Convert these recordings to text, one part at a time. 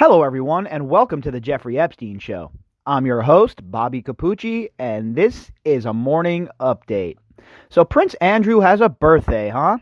Hello, everyone, and welcome to the Jeffrey Epstein Show. I'm your host, Bobbycapucci, and this is a morning update. So, Prince Andrew has a birthday, huh?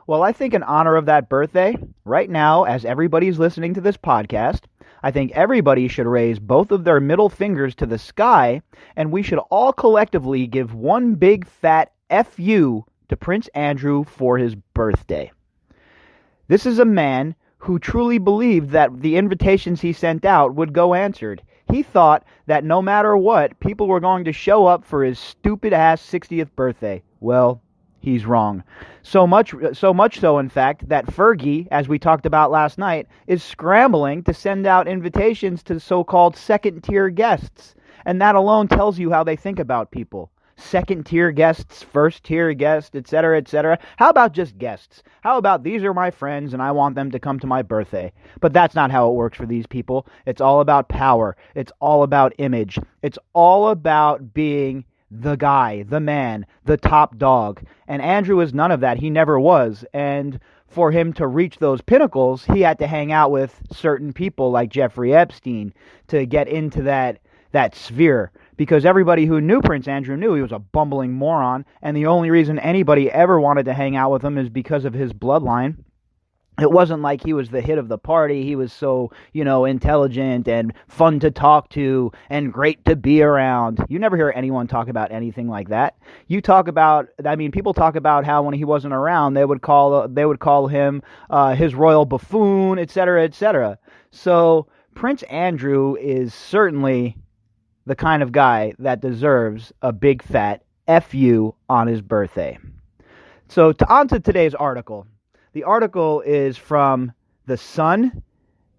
Well, I think in honor of that birthday, right now, as everybody's listening to this podcast, I think everybody should raise both of their middle fingers to the sky, and we should all collectively give one big fat FU to Prince Andrew for his birthday. This is a man who truly believed that the invitations he sent out would go answered. He thought that no matter what, people were going to show up for his stupid-ass 60th birthday. Well, he's wrong. So much so, in fact, that Fergie, as we talked about last night, is scrambling to send out invitations to so-called second-tier guests. And that alone tells you how they think about people. Second-tier guests, first-tier guests, etc., etc. How about just guests? How about these are my friends and I want them to come to my birthday? But that's not how it works for these people. It's all about power. It's all about image. It's all about being the guy, the man, the top dog. And Andrew is none of that. He never was. And for him to reach those pinnacles, he had to hang out with certain people like Jeffrey Epstein to get into that sphere. Because everybody who knew Prince Andrew knew he was a bumbling moron, and the only reason anybody ever wanted to hang out with him is because of his bloodline. It wasn't like he was the hit of the party. He was so, intelligent and fun to talk to and great to be around. You never hear anyone talk about anything like that. People talk about how when he wasn't around, they would call him his royal buffoon, etc., etc. So Prince Andrew is certainly the kind of guy that deserves a big fat FU on his birthday. So on to today's article. The article is from The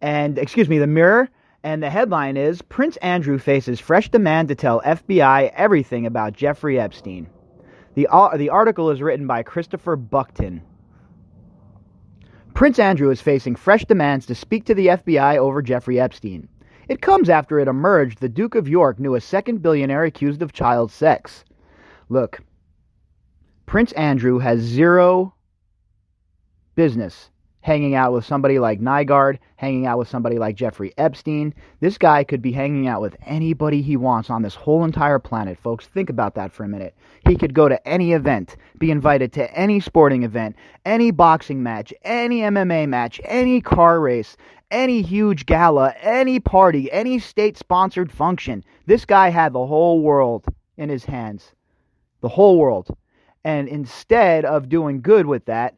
Mirror, and the headline is, Prince Andrew faces fresh demand to tell FBI everything about Jeffrey Epstein. The article is written by Christopher Buckton. Prince Andrew is facing fresh demands to speak to the FBI over Jeffrey Epstein. It comes after it emerged the Duke of York knew a second billionaire accused of child sex. Look, Prince Andrew has zero business hanging out with somebody like Nygard, hanging out with somebody like Jeffrey Epstein. This guy could be hanging out with anybody he wants on this whole entire planet, folks. Think about that for a minute. He could go to any event, be invited to any sporting event, any boxing match, any MMA match, any car race, any huge gala, any party, any state-sponsored function. This guy had the whole world in his hands. The whole world. And instead of doing good with that,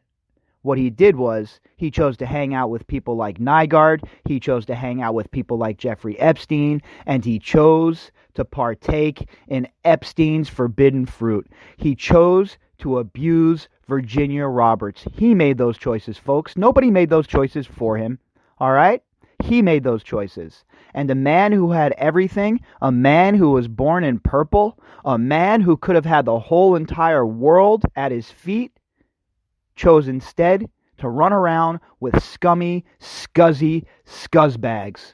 what he did was he chose to hang out with people like Nygard, he chose to hang out with people like Jeffrey Epstein, and he chose to partake in Epstein's forbidden fruit. He chose to abuse Virginia Roberts. He made those choices, folks. Nobody made those choices for him. All right? He made those choices. And a man who had everything, a man who was born in purple, a man who could have had the whole entire world at his feet, chose instead to run around with scummy, scuzzy scuzzbags.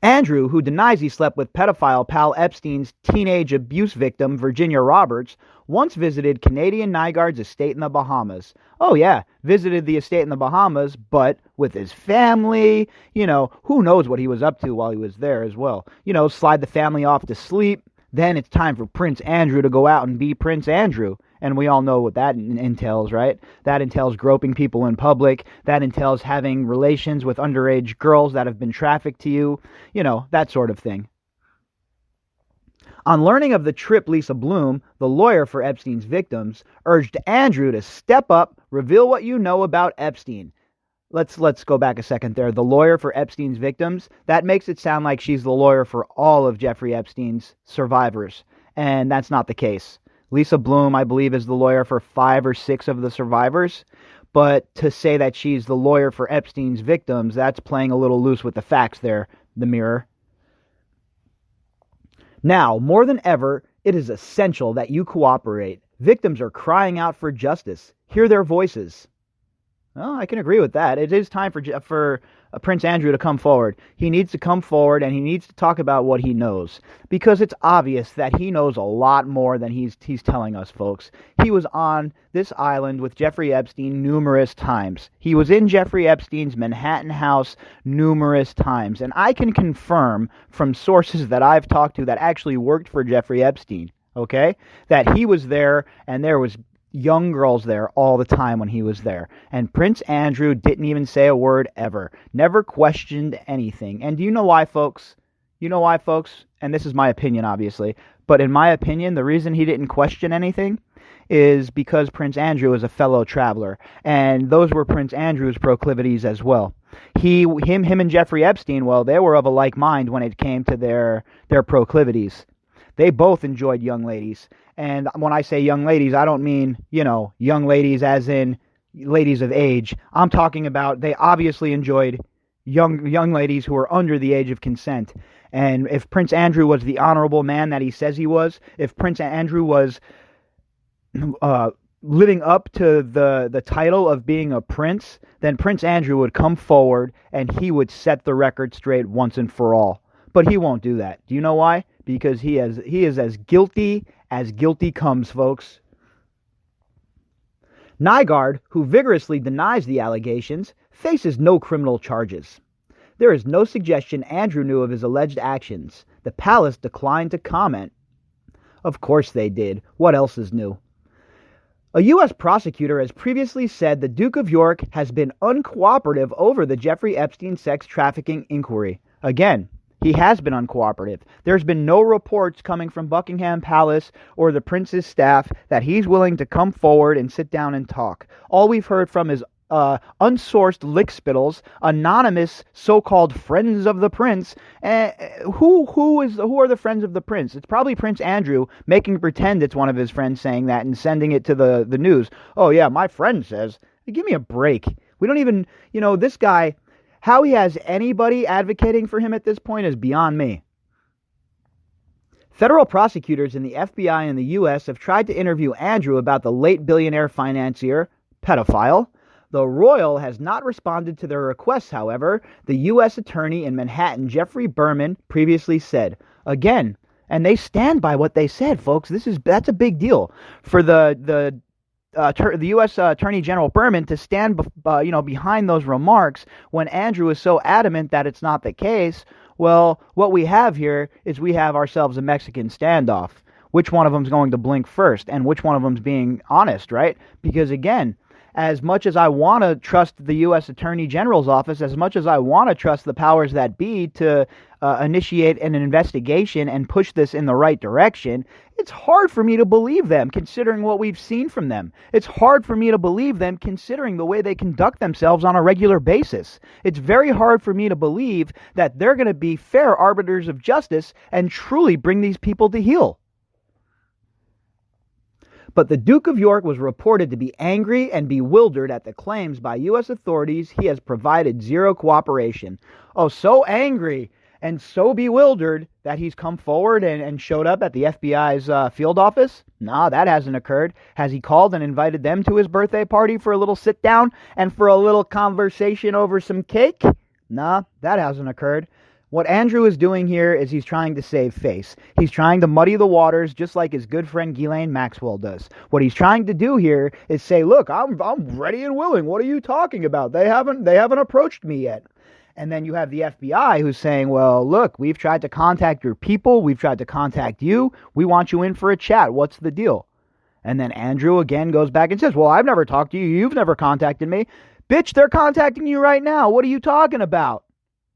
Andrew, who denies he slept with pedophile pal Epstein's teenage abuse victim, Virginia Roberts, once visited Canadian Nygard's estate in the Bahamas. Oh yeah, visited the estate in the Bahamas, but with his family. Who knows what he was up to while he was there as well. Slide the family off to sleep. Then it's time for Prince Andrew to go out and be Prince Andrew. And we all know what that entails, right? That entails groping people in public. That entails having relations with underage girls that have been trafficked to you. That sort of thing. On learning of the trip, Lisa Bloom, the lawyer for Epstein's victims, urged Andrew to step up, reveal what you know about Epstein. Let's go back a second there. The lawyer for Epstein's victims, that makes it sound like she's the lawyer for all of Jeffrey Epstein's survivors. And that's not the case. Lisa Bloom, I believe, is the lawyer for 5 or 6 of the survivors. But to say that she's the lawyer for Epstein's victims, that's playing a little loose with the facts there, the Mirror. Now, more than ever, it is essential that you cooperate. Victims are crying out for justice. Hear their voices. Well, I can agree with that. It is time for Prince Andrew to come forward. He needs to come forward and he needs to talk about what he knows because it's obvious that he knows a lot more than he's telling us, folks. He was on this island with Jeffrey Epstein numerous times. He was in Jeffrey Epstein's Manhattan house numerous times, and I can confirm from sources that I've talked to that actually worked for Jeffrey Epstein, okay, that he was there and there was young girls there all the time when he was there. And Prince Andrew didn't even say a word ever. Never questioned anything. And do you know why, folks? You know why, folks? And this is my opinion, obviously. But in my opinion, the reason he didn't question anything is because Prince Andrew is a fellow traveler. And those were Prince Andrew's proclivities as well. Him and Jeffrey Epstein, well, they were of a like mind when it came to their proclivities. They both enjoyed young ladies. And when I say young ladies, I don't mean, young ladies as in ladies of age. I'm talking about they obviously enjoyed young ladies who were under the age of consent. And if Prince Andrew was the honorable man that he says he was, if Prince Andrew was living up to the title of being a prince, then Prince Andrew would come forward and he would set the record straight once and for all. But he won't do that. Do you know why? Because he is as guilty comes, folks. Nygard, who vigorously denies the allegations, faces no criminal charges. There is no suggestion Andrew knew of his alleged actions. The palace declined to comment. Of course they did. What else is new? A U.S. prosecutor has previously said the Duke of York has been uncooperative over the Jeffrey Epstein sex trafficking inquiry. Again, he has been uncooperative. There's been no reports coming from Buckingham Palace or the prince's staff that he's willing to come forward and sit down and talk. All we've heard from is unsourced lickspittles, anonymous so-called friends of the prince. Who are the friends of the prince? It's probably Prince Andrew making pretend it's one of his friends saying that and sending it to the news. Oh yeah, my friend says. Give me a break. We don't even, this guy, how he has anybody advocating for him at this point is beyond me. Federal prosecutors in the FBI and the U.S. have tried to interview Andrew about the late billionaire financier, pedophile. The Royal has not responded to their requests, however, the U.S. Attorney in Manhattan, Jeffrey Berman, previously said. Again, and they stand by what they said, folks. That's a big deal for the U.S. Attorney General Berman to stand, behind those remarks when Andrew is so adamant that it's not the case. Well, what we have here is we have ourselves a Mexican standoff. Which one of them's going to blink first, and which one of them's being honest, right? Because again, as much as I want to trust the U.S. Attorney General's office, as much as I want to trust the powers that be to initiate an investigation and push this in the right direction, it's hard for me to believe them considering what we've seen from them. It's hard for me to believe them considering the way they conduct themselves on a regular basis. It's very hard for me to believe that they're going to be fair arbiters of justice and truly bring these people to heel. But the Duke of York was reported to be angry and bewildered at the claims by U.S. authorities he has provided zero cooperation. Oh, so angry and so bewildered that he's come forward and showed up at the FBI's field office? Nah, that hasn't occurred. Has he called and invited them to his birthday party for a little sit down and for a little conversation over some cake? Nah, that hasn't occurred. What Andrew is doing here is he's trying to save face. He's trying to muddy the waters just like his good friend Ghislaine Maxwell does. What he's trying to do here is say, look, I'm ready and willing. What are you talking about? They haven't approached me yet. And then you have the FBI who's saying, well, look, we've tried to contact your people. We've tried to contact you. We want you in for a chat. What's the deal? And then Andrew again goes back and says, well, I've never talked to you. You've never contacted me. Bitch, they're contacting you right now. What are you talking about?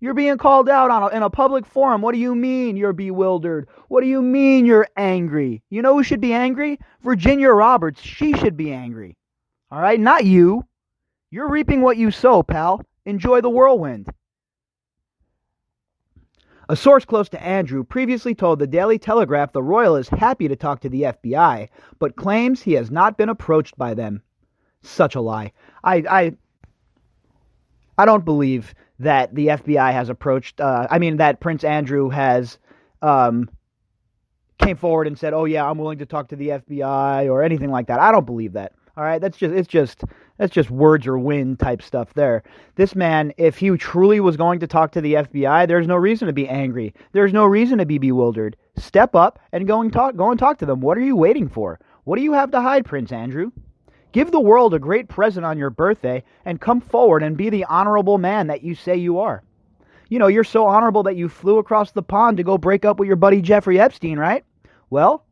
You're being called out in a public forum. What do you mean you're bewildered? What do you mean you're angry? You know who should be angry? Virginia Roberts. She should be angry. All right? Not you. You're reaping what you sow, pal. Enjoy the whirlwind. A source close to Andrew previously told the Daily Telegraph the Royal is happy to talk to the FBI, but claims he has not been approached by them. Such a lie. I don't believe that the FBI has approached, that Prince Andrew has came forward and said, oh yeah, I'm willing to talk to the FBI or anything like that. I don't believe that. All right, it's just That's just words or wind type stuff there. This man, if he truly was going to talk to the FBI, there's no reason to be angry. There's no reason to be bewildered. Step up and go and talk to them. What are you waiting for? What do you have to hide, Prince Andrew? Give the world a great present on your birthday and come forward and be the honorable man that you say you are. You know, you're so honorable that you flew across the pond to go break up with your buddy Jeffrey Epstein, right? Well,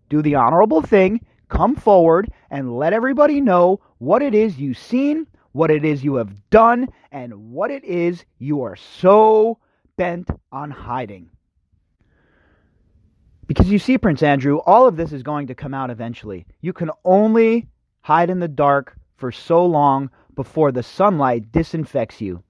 do the honorable thing. Come forward and let everybody know what it is you've seen, what it is you have done, and what it is you are so bent on hiding. Because you see, Prince Andrew, all of this is going to come out eventually. You can only hide in the dark for so long before the sunlight disinfects you.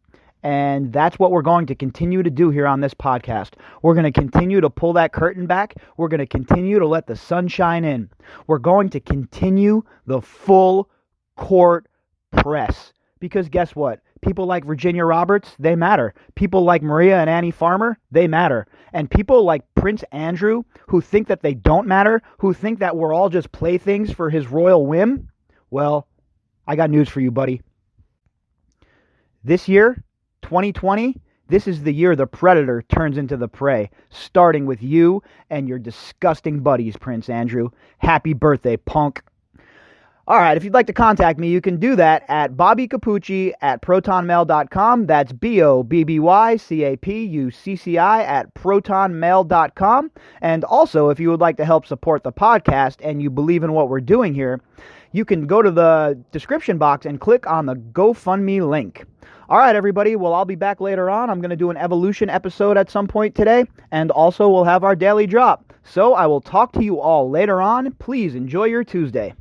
And that's what we're going to continue to do here on this podcast. We're going to continue to pull that curtain back. We're going to continue to let the sunshine in. We're going to continue the full court press. Because guess what? People like Virginia Roberts, they matter. People like Maria and Annie Farmer, they matter. And people like Prince Andrew, who think that they don't matter, who think that we're all just playthings for his royal whim, well, I got news for you, buddy. This year, 2020, this is the year the predator turns into the prey, starting with you and your disgusting buddies, Prince Andrew. Happy birthday, punk. All right, if you'd like to contact me, you can do that at bobbycapucci@protonmail.com. That's BOBBYCAPUCCI@protonmail.com. And also, if you would like to help support the podcast and you believe in what we're doing here, you can go to the description box and click on the GoFundMe link. All right, everybody. Well, I'll be back later on. I'm going to do an evolution episode at some point today, and also we'll have our daily drop. So I will talk to you all later on. Please enjoy your Tuesday.